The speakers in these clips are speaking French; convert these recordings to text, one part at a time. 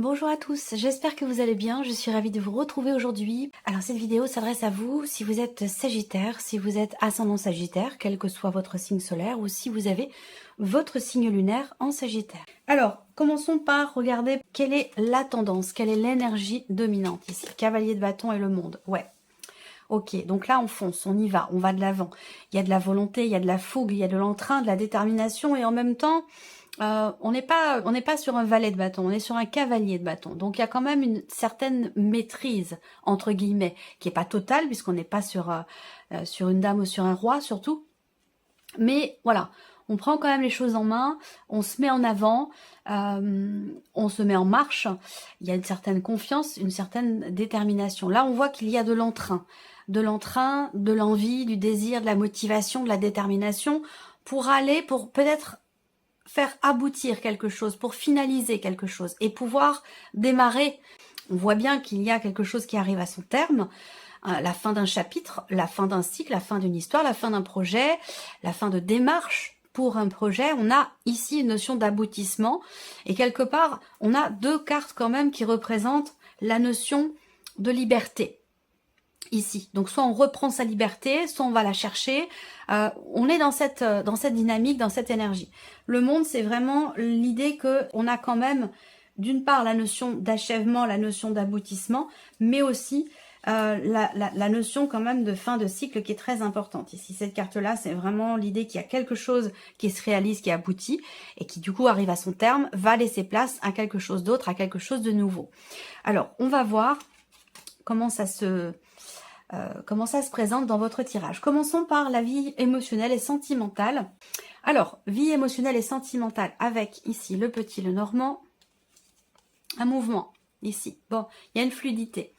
Bonjour à tous, j'espère que vous allez bien, je suis ravie de vous retrouver aujourd'hui. Alors cette vidéo s'adresse à vous si vous êtes Sagittaire, si vous êtes ascendant Sagittaire, quel que soit votre signe solaire, ou si vous avez votre signe lunaire en Sagittaire. Alors, commençons par regarder quelle est la tendance, quelle est l'énergie dominante ici. Cavalier de bâton et le monde, ouais. Ok, donc là on fonce, on y va, on va de l'avant. Il y a de la volonté, il y a de la fougue, il y a de l'entrain, de la détermination et en même temps... on n'est pas sur un valet de bâton, on est sur un cavalier de bâton. Donc il y a quand même une certaine maîtrise, entre guillemets, qui n'est pas totale, puisqu'on n'est pas sur une dame ou sur un roi, surtout. Mais voilà, on prend quand même les choses en main, on se met en avant, on se met en marche, il y a une certaine confiance, une certaine détermination. Là, on voit qu'il y a de l'entrain, de l'envie, du désir, de la motivation, de la détermination, pour peut-être faire aboutir quelque chose, pour finaliser quelque chose et pouvoir démarrer. On voit bien qu'il y a quelque chose qui arrive à son terme, la fin d'un chapitre, la fin d'un cycle, la fin d'une histoire, la fin d'un projet, la fin de démarche pour un projet. On a ici une notion d'aboutissement et quelque part, on a deux cartes quand même qui représentent la notion de liberté. Ici, donc soit on reprend sa liberté, soit on va la chercher. On est dans cette dynamique, dans cette énergie. Le monde, c'est vraiment l'idée que on a quand même, d'une part, la notion d'achèvement, la notion d'aboutissement, mais aussi la notion quand même de fin de cycle qui est très importante. Ici, cette carte-là, c'est vraiment l'idée qu'il y a quelque chose qui se réalise, qui aboutit, et qui du coup arrive à son terme, va laisser place à quelque chose d'autre, à quelque chose de nouveau. Alors, on va voir comment ça se présente dans votre tirage. Commençons par la vie émotionnelle et sentimentale. Alors, vie émotionnelle et sentimentale avec ici le petit, le normand, un mouvement ici. Bon, il y a une fluidité.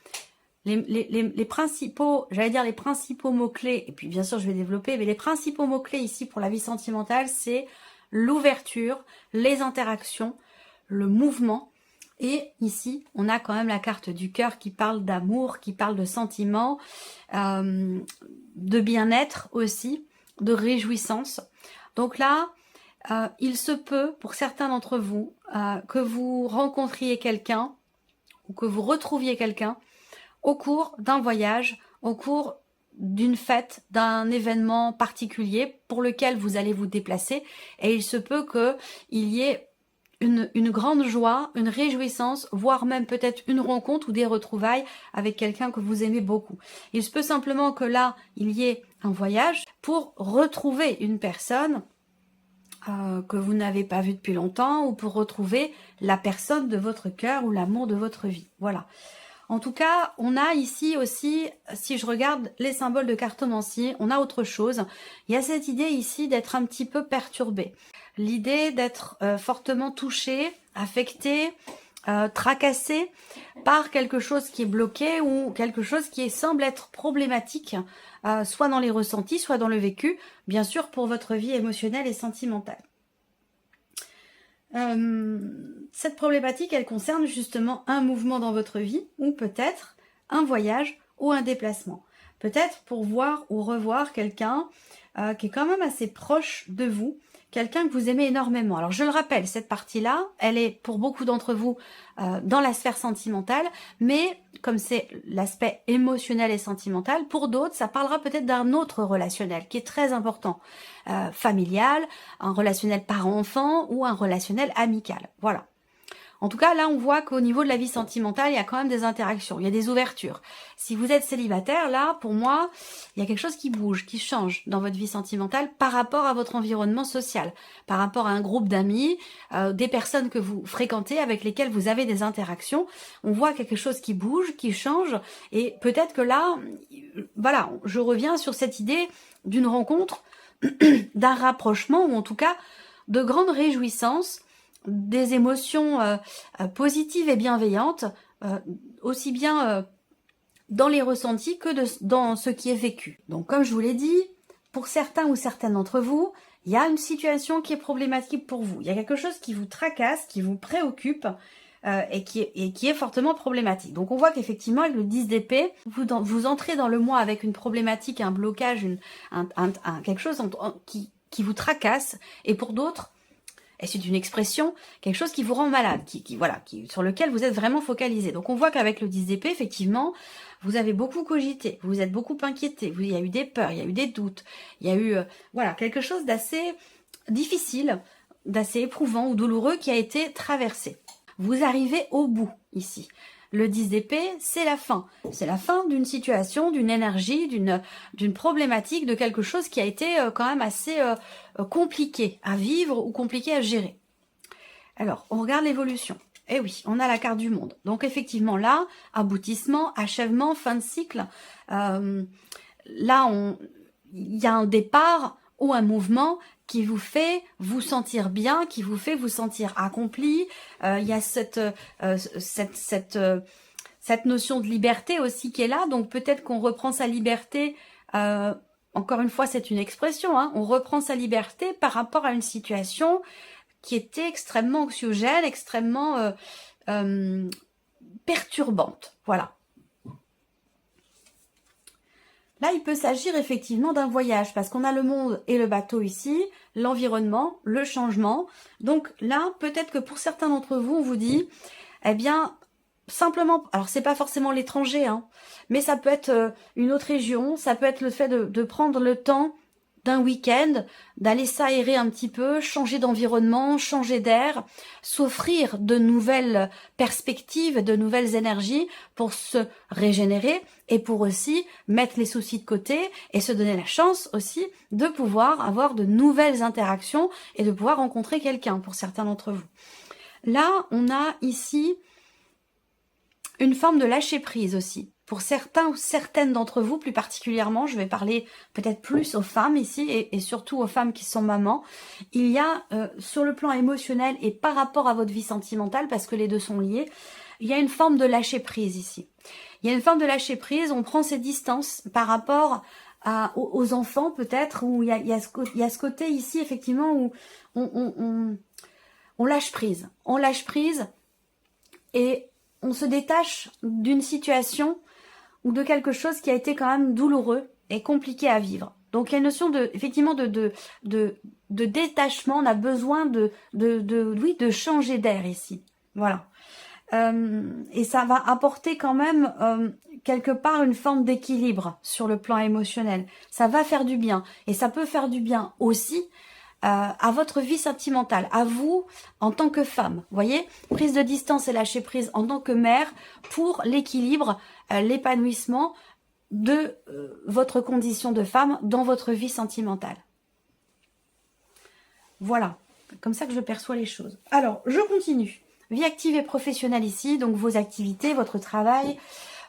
Les principaux, j'allais dire les principaux mots-clés, et puis bien sûr je vais développer, mais les principaux mots-clés ici pour la vie sentimentale, c'est l'ouverture, les interactions, le mouvement. Et ici, on a quand même la carte du cœur qui parle d'amour, qui parle de sentiments, de bien-être aussi, de réjouissance. Donc là, il se peut, pour certains d'entre vous, que vous rencontriez quelqu'un ou que vous retrouviez quelqu'un au cours d'un voyage, au cours d'une fête, d'un événement particulier pour lequel vous allez vous déplacer. Et il se peut qu'il y ait une grande joie, une réjouissance, voire même peut-être une rencontre ou des retrouvailles avec quelqu'un que vous aimez beaucoup. Il se peut simplement que là, il y ait un voyage pour retrouver une personne que vous n'avez pas vue depuis longtemps ou pour retrouver la personne de votre cœur ou l'amour de votre vie. Voilà. En tout cas, on a ici aussi, si je regarde les symboles de cartomancie, on a autre chose. Il y a cette idée ici d'être un petit peu perturbé. L'idée d'être fortement touché, affecté, tracassé par quelque chose qui est bloqué ou quelque chose qui semble être problématique, soit dans les ressentis, soit dans le vécu, bien sûr pour votre vie émotionnelle et sentimentale. Cette problématique, elle concerne justement un mouvement dans votre vie ou peut-être un voyage ou un déplacement. Peut-être pour voir ou revoir quelqu'un qui est quand même assez proche de vous, quelqu'un que vous aimez énormément. Alors je le rappelle, cette partie-là, elle est pour beaucoup d'entre vous dans la sphère sentimentale, mais comme c'est l'aspect émotionnel et sentimental, pour d'autres, ça parlera peut-être d'un autre relationnel qui est très important, familial, un relationnel parent-enfant ou un relationnel amical. Voilà. En tout cas, là, on voit qu'au niveau de la vie sentimentale, il y a quand même des interactions, il y a des ouvertures. Si vous êtes célibataire, là, pour moi, il y a quelque chose qui bouge, qui change dans votre vie sentimentale par rapport à votre environnement social, par rapport à un groupe d'amis, des personnes que vous fréquentez, avec lesquelles vous avez des interactions. On voit quelque chose qui bouge, qui change, et peut-être que là, voilà, je reviens sur cette idée d'une rencontre, d'un rapprochement, ou en tout cas, de grandes réjouissances, des émotions positives et bienveillantes, aussi bien dans les ressentis que dans ce qui est vécu. Donc comme je vous l'ai dit, pour certains ou certaines d'entre vous, il y a une situation qui est problématique pour vous. Il y a quelque chose qui vous tracasse, qui vous préoccupe et qui est fortement problématique. Donc on voit qu'effectivement avec le 10 d'épée, vous entrez dans le mois avec une problématique, un blocage, quelque chose qui vous tracasse, et pour d'autres, et c'est une expression, quelque chose qui vous rend malade, sur lequel vous êtes vraiment focalisé. Donc on voit qu'avec le 10 d'épée, effectivement, vous avez beaucoup cogité, vous êtes beaucoup inquiété, il y a eu des peurs, il y a eu des doutes, il y a eu voilà, quelque chose d'assez difficile, d'assez éprouvant ou douloureux qui a été traversé. Vous arrivez au bout ici. Le 10 d'épée, c'est la fin. C'est la fin d'une situation, d'une énergie, d'une problématique, de quelque chose qui a été quand même assez compliqué à vivre ou compliqué à gérer. Alors, on regarde l'évolution. Eh oui, on a la carte du monde. Donc effectivement là, aboutissement, achèvement, fin de cycle. Là, il y a un départ ou un mouvement qui vous fait vous sentir bien, qui vous fait vous sentir accompli. Il y a cette notion de liberté aussi qui est là. Donc peut-être qu'on reprend sa liberté, encore une fois c'est une expression, hein, on reprend sa liberté par rapport à une situation qui était extrêmement anxiogène, extrêmement perturbante. Voilà. Là, il peut s'agir effectivement d'un voyage, parce qu'on a le monde et le bateau ici, l'environnement, le changement. Donc là, peut-être que pour certains d'entre vous, on vous dit, eh bien, simplement, alors c'est pas forcément l'étranger, hein, mais ça peut être une autre région, ça peut être le fait de prendre le temps d'un week-end, d'aller s'aérer un petit peu, changer d'environnement, changer d'air, s'offrir de nouvelles perspectives, de nouvelles énergies pour se régénérer et pour aussi mettre les soucis de côté et se donner la chance aussi de pouvoir avoir de nouvelles interactions et de pouvoir rencontrer quelqu'un pour certains d'entre vous. Là, on a ici une forme de lâcher prise aussi. Pour certains ou certaines d'entre vous, plus particulièrement, je vais parler peut-être plus aux femmes ici et surtout aux femmes qui sont mamans. Il y a sur le plan émotionnel et par rapport à votre vie sentimentale, parce que les deux sont liés, il y a une forme de lâcher prise ici. Il y a une forme de lâcher prise, on prend ses distances par rapport aux enfants peut-être, où il y a ce côté ici effectivement où on lâche prise. On lâche prise et on se détache d'une situation ou de quelque chose qui a été quand même douloureux et compliqué à vivre. Donc il y a une notion effectivement de détachement, on a besoin de changer d'air ici. Voilà. Et ça va apporter quand même quelque part une forme d'équilibre sur le plan émotionnel. Ça va faire du bien. Et ça peut faire du bien aussi à votre vie sentimentale, à vous en tant que femme. Vous voyez, prise de distance et lâcher prise en tant que mère pour l'équilibre, l'épanouissement de votre condition de femme dans votre vie sentimentale. Voilà, comme ça que je perçois les choses. Alors, je continue. Vie active et professionnelle ici, donc vos activités, votre travail,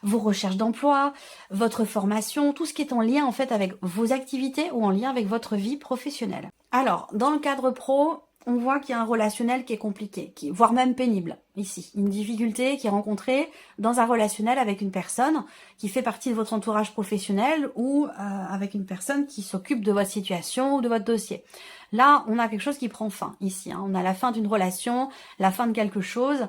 vos recherches d'emploi, votre formation, tout ce qui est en lien en fait avec vos activités ou en lien avec votre vie professionnelle. Alors, dans le cadre pro, on voit qu'il y a un relationnel qui est compliqué, voire même pénible, ici. Une difficulté qui est rencontrée dans un relationnel avec une personne qui fait partie de votre entourage professionnel ou avec une personne qui s'occupe de votre situation ou de votre dossier. Là, on a quelque chose qui prend fin, ici. Hein. On a la fin d'une relation, la fin de quelque chose.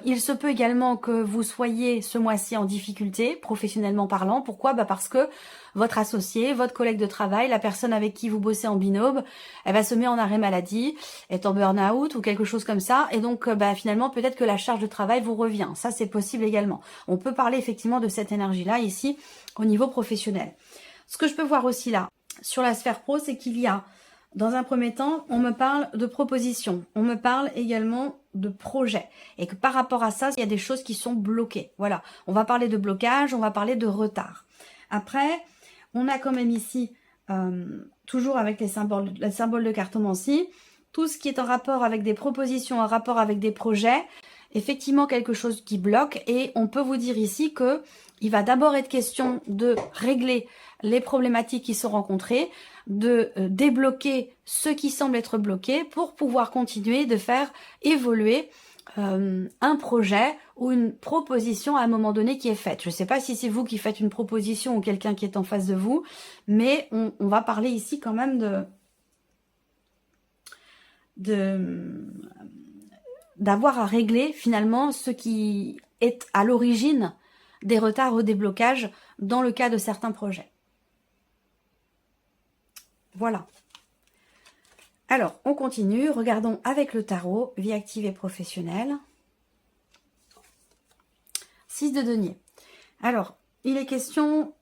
Il se peut également que vous soyez ce mois-ci en difficulté, professionnellement parlant. Pourquoi ? Parce que votre associé, votre collègue de travail, la personne avec qui vous bossez en binôme, elle va se mettre en arrêt maladie, est en burn-out ou quelque chose comme ça. Et donc, finalement, peut-être que la charge de travail vous revient. Ça, c'est possible également. On peut parler effectivement de cette énergie-là ici, au niveau professionnel. Ce que je peux voir aussi là, sur la sphère pro, c'est qu'il y a, dans un premier temps, on me parle de propositions. On me parle également de projets. Et que par rapport à ça, il y a des choses qui sont bloquées. Voilà. On va parler de blocage, on va parler de retard. Après, on a quand même ici, toujours avec les symboles de cartomancie, tout ce qui est en rapport avec des propositions, en rapport avec des projets, effectivement quelque chose qui bloque. Et on peut vous dire ici que il va d'abord être question de régler les problématiques qui sont rencontrées, de débloquer ce qui semble être bloqué pour pouvoir continuer de faire évoluer un projet ou une proposition à un moment donné qui est faite. Je ne sais pas si c'est vous qui faites une proposition ou quelqu'un qui est en face de vous, mais on va parler ici quand même d'avoir à régler finalement ce qui est à l'origine des retards ou des blocages dans le cas de certains projets. Voilà. Alors, on continue. Regardons avec le tarot, vie active et professionnelle. 6 de denier. Alors, il est question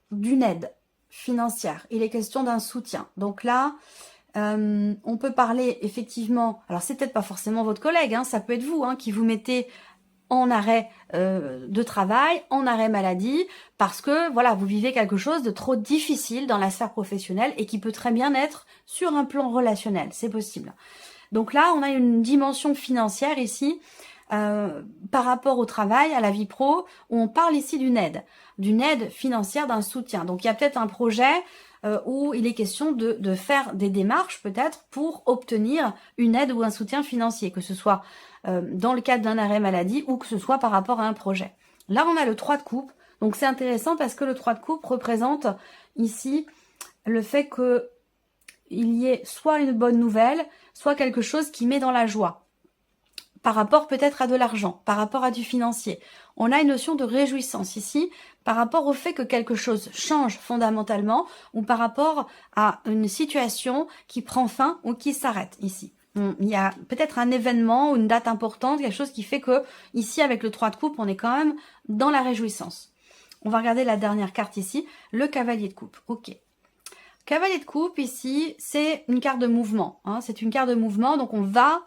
d'une aide financière. Il est question d'un soutien. Donc là, on peut parler effectivement... Alors, c'est peut-être pas forcément votre collègue, hein, ça peut être vous qui vous mettez en arrêt de travail, en arrêt maladie, parce que voilà, vous vivez quelque chose de trop difficile dans la sphère professionnelle et qui peut très bien être sur un plan relationnel, c'est possible. Donc là, on a une dimension financière ici, par rapport au travail, à la vie pro, où on parle ici d'une aide financière, d'un soutien. Donc il y a peut-être un projet où il est question de faire des démarches peut-être pour obtenir une aide ou un soutien financier, que ce soit dans le cadre d'un arrêt maladie ou que ce soit par rapport à un projet. Là, on a le 3 de coupe. Donc c'est intéressant parce que le 3 de coupe représente ici le fait que il y ait soit une bonne nouvelle, soit quelque chose qui met dans la joie. Par rapport peut-être à de l'argent, par rapport à du financier. On a une notion de réjouissance ici, par rapport au fait que quelque chose change fondamentalement, ou par rapport à une situation qui prend fin ou qui s'arrête ici. Il y a peut-être un événement ou une date importante, quelque chose qui fait que, ici, avec le 3 de coupe, on est quand même dans la réjouissance. On va regarder la dernière carte ici, le cavalier de coupe. Ok. Cavalier de coupe, ici, c'est une carte de mouvement. C'est une carte de mouvement, donc on va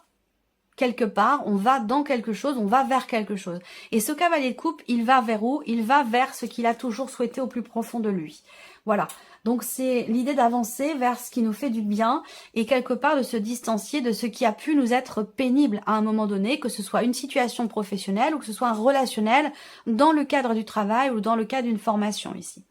quelque part, on va dans quelque chose, on va vers quelque chose. Et ce cavalier de coupe, il va vers où? Il va vers ce qu'il a toujours souhaité au plus profond de lui. Voilà. Donc c'est l'idée d'avancer vers ce qui nous fait du bien et quelque part de se distancier de ce qui a pu nous être pénible à un moment donné, que ce soit une situation professionnelle ou que ce soit un relationnel dans le cadre du travail ou dans le cadre d'une formation ici.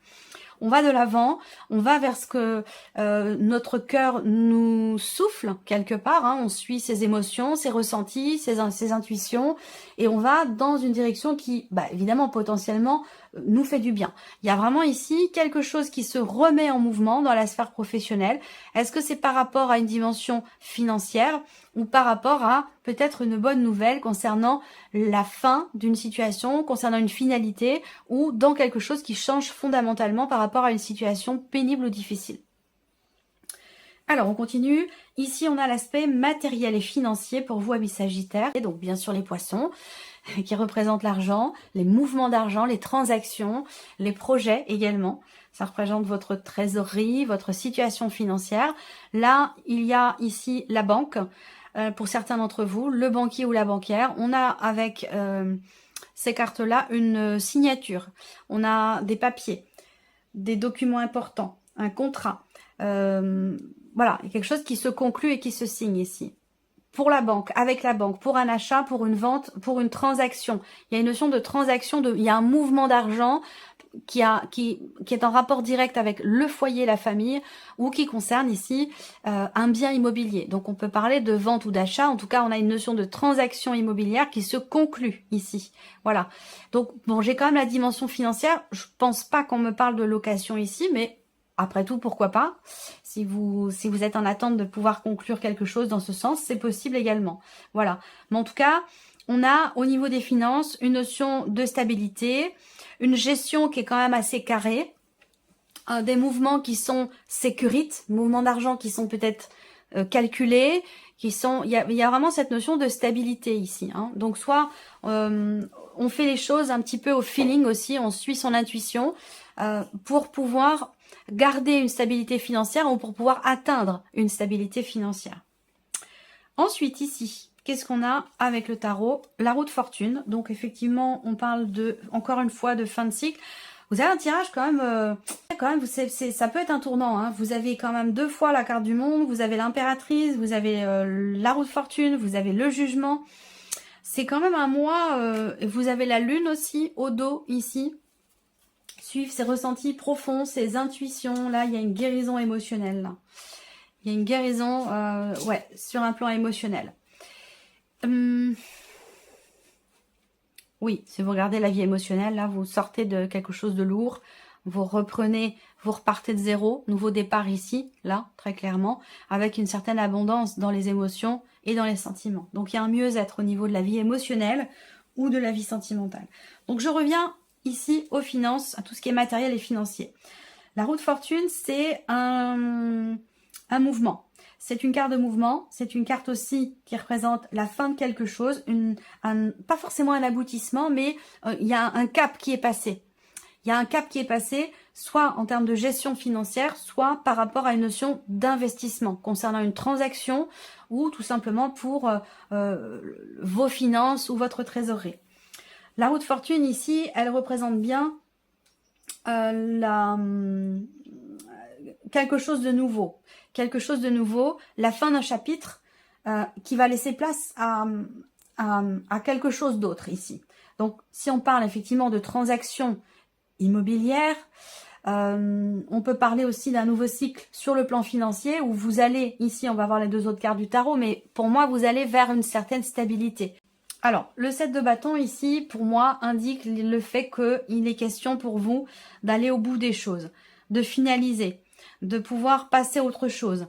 On va de l'avant, on va vers ce que notre cœur nous souffle quelque part, on suit ses émotions, ses ressentis, ses intuitions, et on va dans une direction qui, évidemment, potentiellement, nous fait du bien. Il y a vraiment ici quelque chose qui se remet en mouvement dans la sphère professionnelle. Est-ce que c'est par rapport à une dimension financière ou par rapport à peut-être une bonne nouvelle concernant la fin d'une situation, concernant une finalité ou dans quelque chose qui change fondamentalement par rapport à une situation pénible ou difficile? Alors, on continue. Ici, on a l'aspect matériel et financier pour vous, amis Sagittaires. Et donc, bien sûr, les poissons qui représentent l'argent, les mouvements d'argent, les transactions, les projets également. Ça représente votre trésorerie, votre situation financière. Là, il y a ici la banque. Pour certains d'entre vous, le banquier ou la banquière. On a avec ces cartes-là une signature. On a des papiers, des documents importants, un contrat. Voilà, quelque chose qui se conclut et qui se signe ici. Pour la banque, avec la banque, pour un achat, pour une vente, pour une transaction. Il y a une notion de transaction, il y a un mouvement d'argent qui est en rapport direct avec le foyer, la famille, ou qui concerne ici un bien immobilier. Donc on peut parler de vente ou d'achat. En tout cas, on a une notion de transaction immobilière qui se conclut ici. Voilà. Donc bon, j'ai quand même la dimension financière. Je pense pas qu'on me parle de location ici, mais après tout, pourquoi pas? Si vous êtes en attente de pouvoir conclure quelque chose dans ce sens, c'est possible également. Voilà. Mais en tout cas, on a au niveau des finances une notion de stabilité, une gestion qui est quand même assez carrée, des mouvements qui sont sécurites, mouvements d'argent qui sont peut-être calculés, il y a vraiment cette notion de stabilité ici. Donc soit on fait les choses un petit peu au feeling aussi, on suit son intuition pour pouvoir garder une stabilité financière ou pour pouvoir atteindre une stabilité financière. Ensuite ici, qu'est-ce qu'on a avec le tarot? La roue de fortune. Donc effectivement, on parle encore une fois de fin de cycle. Vous avez un tirage quand même, ça peut être un tournant. Vous avez quand même 2 fois la carte du monde, vous avez l'impératrice, vous avez la roue de fortune, vous avez le jugement. C'est quand même un mois, vous avez la lune aussi au dos ici. Suivre ses ressentis profonds, ses intuitions. Là, il y a une guérison émotionnelle. Là. Il y a une guérison sur un plan émotionnel. Oui, si vous regardez la vie émotionnelle, là, vous sortez de quelque chose de lourd. Vous repartez de zéro. Nouveau départ ici, là, très clairement, avec une certaine abondance dans les émotions et dans les sentiments. Donc, il y a un mieux-être au niveau de la vie émotionnelle ou de la vie sentimentale. Donc, je reviens ici aux finances, à tout ce qui est matériel et financier. La roue de fortune, c'est un mouvement. C'est une carte de mouvement, c'est une carte aussi qui représente la fin de quelque chose, pas forcément un aboutissement, mais il y a un cap qui est passé. Il y a un cap qui est passé, soit en termes de gestion financière, soit par rapport à une notion d'investissement concernant une transaction ou tout simplement pour vos finances ou votre trésorerie. La roue de fortune ici, elle représente bien quelque chose de nouveau. Quelque chose de nouveau, la fin d'un chapitre qui va laisser place à quelque chose d'autre ici. Donc, si on parle effectivement de transactions immobilières, on peut parler aussi d'un nouveau cycle sur le plan financier où vous allez, ici on va voir les deux autres cartes du tarot, mais pour moi vous allez vers une certaine stabilité. Alors, le 7 de bâton ici, pour moi, indique le fait qu'il est question pour vous d'aller au bout des choses, de finaliser, de pouvoir passer à autre chose.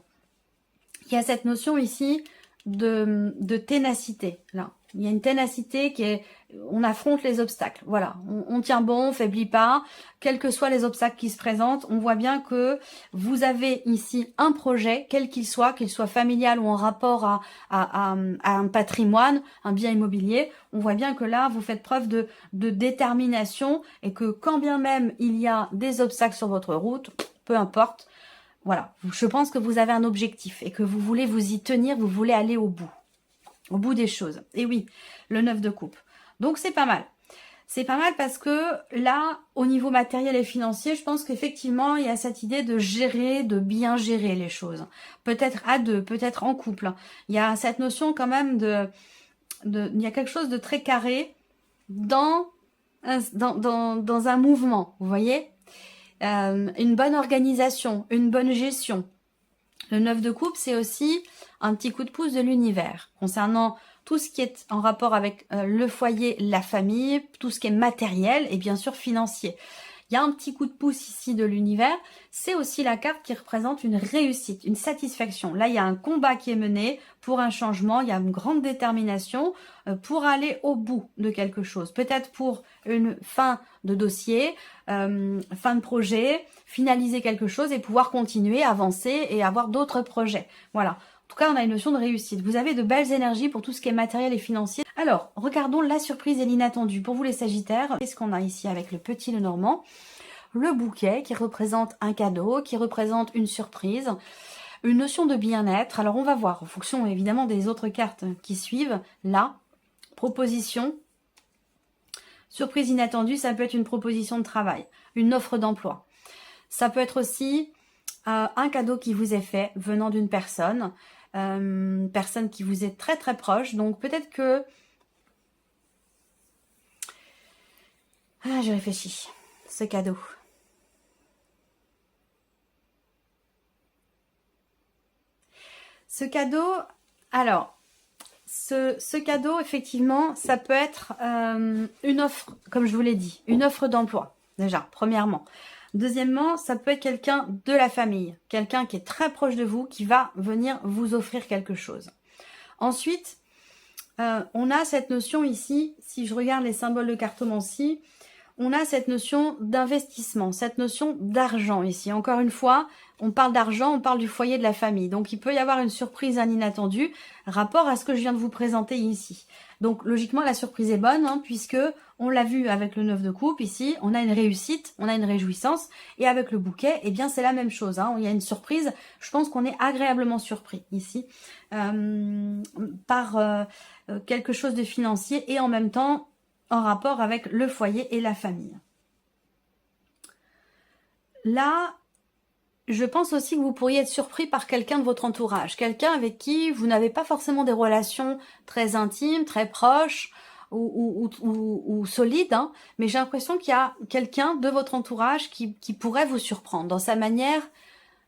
Il y a cette notion ici de ténacité, là. Il y a une ténacité qui est, on affronte les obstacles, voilà, on tient bon, on faiblit pas, quels que soient les obstacles qui se présentent, on voit bien que vous avez ici un projet, quel qu'il soit familial ou en rapport à un patrimoine, un bien immobilier, on voit bien que là, vous faites preuve de détermination et que quand bien même il y a des obstacles sur votre route, peu importe, voilà, je pense que vous avez un objectif et que vous voulez vous y tenir, vous voulez aller au bout des choses. Et oui, le 9 de coupe. Donc c'est pas mal. C'est pas mal parce que là, au niveau matériel et financier, je pense qu'effectivement, il y a cette idée de gérer, de bien gérer les choses. Peut-être à deux, peut-être en couple. Il y a cette notion quand même il y a quelque chose de très carré dans un mouvement, vous voyez, une bonne organisation, une bonne gestion. Le 9 de coupe, c'est aussi un petit coup de pouce de l'univers concernant tout ce qui est en rapport avec le foyer, la famille, tout ce qui est matériel et bien sûr financier. Il y a un petit coup de pouce ici de l'univers. C'est aussi la carte qui représente une réussite, une satisfaction. Là, il y a un combat qui est mené pour un changement. Il y a une grande détermination pour aller au bout de quelque chose. Peut-être pour une fin de dossier, fin de projet, finaliser quelque chose et pouvoir continuer, avancer et avoir d'autres projets. Voilà. En tout cas, on a une notion de réussite. Vous avez de belles énergies pour tout ce qui est matériel et financier. Alors, regardons la surprise et l'inattendu. Pour vous les Sagittaires, qu'est-ce qu'on a ici avec le petit Lenormand? Le bouquet qui représente un cadeau, qui représente une surprise, une notion de bien-être. Alors, on va voir en fonction évidemment des autres cartes qui suivent. Là, proposition, surprise inattendue, ça peut être une proposition de travail, une offre d'emploi. Ça peut être aussi un cadeau qui vous est fait venant d'une personne qui vous est très très proche. Donc peut-être que... je réfléchis. Ce cadeau. Ce cadeau, alors, ce cadeau, effectivement, ça peut être une offre, comme je vous l'ai dit, une offre d'emploi, déjà, premièrement. Deuxièmement, ça peut être quelqu'un de la famille, quelqu'un qui est très proche de vous, qui va venir vous offrir quelque chose. Ensuite, on a cette notion ici, si je regarde les symboles de cartomancie, on a cette notion d'investissement, cette notion d'argent ici. Encore une fois, on parle d'argent, on parle du foyer de la famille. Donc, il peut y avoir une surprise, un inattendu, rapport à ce que je viens de vous présenter ici. Donc, logiquement, la surprise est bonne, hein, puisque on l'a vu avec le 9 de coupe ici, on a une réussite, on a une réjouissance. Et avec le bouquet, eh bien, c'est la même chose. Hein, il y a une surprise. Je pense qu'on est agréablement surpris ici par quelque chose de financier et en même temps, en rapport avec le foyer et la famille. Là, je pense aussi que vous pourriez être surpris par quelqu'un de votre entourage, quelqu'un avec qui vous n'avez pas forcément des relations très intimes, très proches ou solides, hein, mais j'ai l'impression qu'il y a quelqu'un de votre entourage qui pourrait vous surprendre dans sa manière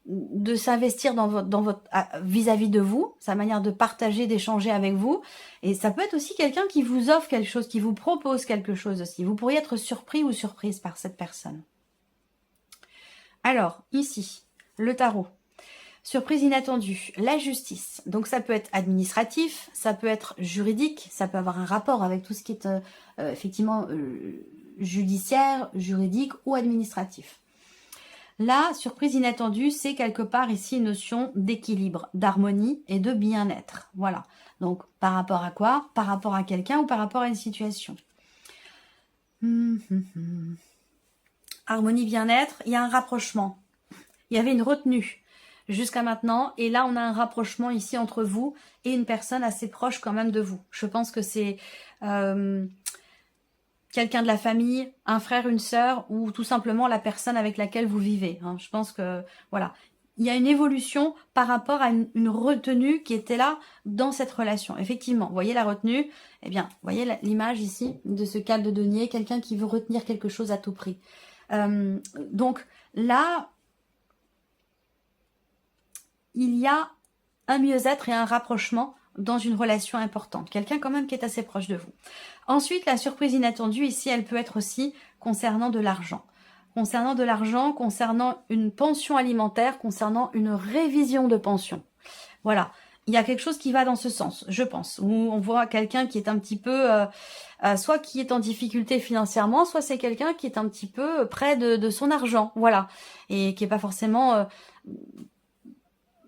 de s'investir dans votre vis-à-vis de vous, sa manière de partager, d'échanger avec vous. Et ça peut être aussi quelqu'un qui vous offre quelque chose, qui vous propose quelque chose aussi. Vous pourriez être surpris ou surprise par cette personne. Alors, ici, le tarot. Surprise inattendue, la justice. Donc ça peut être administratif, ça peut être juridique, ça peut avoir un rapport avec tout ce qui est effectivement judiciaire, juridique ou administratif. La surprise inattendue, c'est quelque part ici une notion d'équilibre, d'harmonie et de bien-être. Voilà. Donc, par rapport à quoi? Par rapport à quelqu'un ou par rapport à une situation. Harmonie, bien-être, il y a un rapprochement. Il y avait une retenue jusqu'à maintenant. Et là, on a un rapprochement ici entre vous et une personne assez proche quand même de vous. Je pense que c'est quelqu'un de la famille, un frère, une sœur, ou tout simplement la personne avec laquelle vous vivez. Hein. Je pense que, voilà. Il y a une évolution par rapport à une retenue qui était là dans cette relation. Effectivement, vous voyez la retenue? Eh bien, vous voyez l'image ici de ce cadre de denier, quelqu'un qui veut retenir quelque chose à tout prix. Donc là, il y a un mieux-être et un rapprochement dans une relation importante. Quelqu'un quand même qui est assez proche de vous. Ensuite, la surprise inattendue, ici, elle peut être aussi concernant de l'argent. Concernant de l'argent, concernant une pension alimentaire, concernant une révision de pension. Voilà. Il y a quelque chose qui va dans ce sens, je pense, où on voit quelqu'un qui est un petit peu, soit qui est en difficulté financièrement, soit c'est quelqu'un qui est un petit peu près de son argent, voilà, et qui n'est pas forcément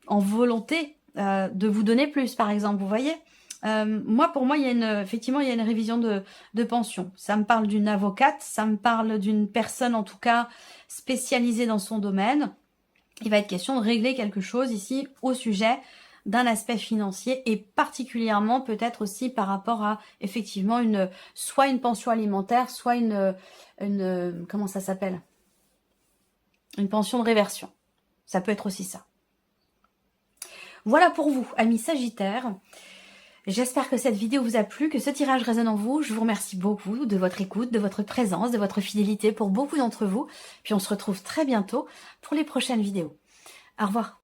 en volonté de vous donner plus, par exemple, vous voyez. Pour moi, il y a effectivement, il y a une révision de pension. Ça me parle d'une avocate, ça me parle d'une personne, en tout cas, spécialisée dans son domaine. Il va être question de régler quelque chose ici au sujet d'un aspect financier et particulièrement peut-être aussi par rapport à effectivement soit une pension alimentaire, soit une comment ça s'appelle? Une pension de réversion. Ça peut être aussi ça. Voilà pour vous, amis Sagittaires. J'espère que cette vidéo vous a plu, que ce tirage résonne en vous. Je vous remercie beaucoup de votre écoute, de votre présence, de votre fidélité pour beaucoup d'entre vous. Puis on se retrouve très bientôt pour les prochaines vidéos. Au revoir.